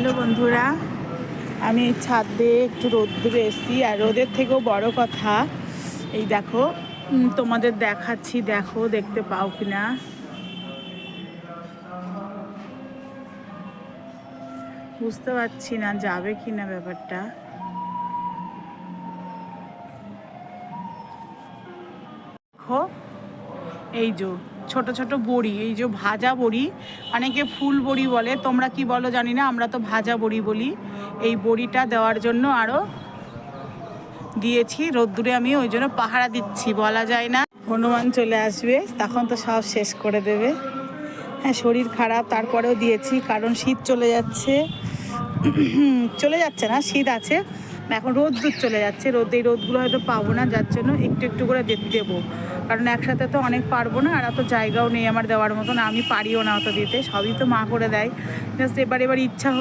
Hello বন্ধুরা, আমি এই ছাদ দিয়ে একটু রোদ্দুরে এসেছি। আর রোদের থেকেও বড় কথা, এই দেখো, তোমাদের দেখাচ্ছি, দেখো দেখতে পাও কিনা। বুঝতে পারছি না যাবে কিনা ব্যাপারটা। দেখো, এই যে ছোট ছোট বড়ি, এই যে ভাজা বড়ি, অনেকে ফুল বড়ি বলে, তোমরা কি বলো জানি না, আমরা তো ভাজা বড়ি বলি। এই বড়িটা দেওয়ার জন্য আরও দিয়েছি রোদ্দুরে, আমি ওই জন্য পাহারা দিচ্ছি। বলা যায় না হনুমান চলে আসবে তখন তো সব শেষ করে দেবে। হ্যাঁ, শরীর খারাপ, তারপরেও দিয়েছি, কারণ শীত চলে যাচ্ছে। চলে যাচ্ছে না, শীত আছে, এখন রোদ্দুর চলে যাচ্ছে। এই রোদগুলো হয়তো পাবো না, যার জন্য একটু একটু করে দেবো, কারণ একসাথে তো অনেক পারবো না, আর অত জায়গাও নেই আমার দেওয়ার মতন, আমি পারিও না অত দিতে, সবই তো মা করে দেয়। জাস্ট এবার ইচ্ছা হলো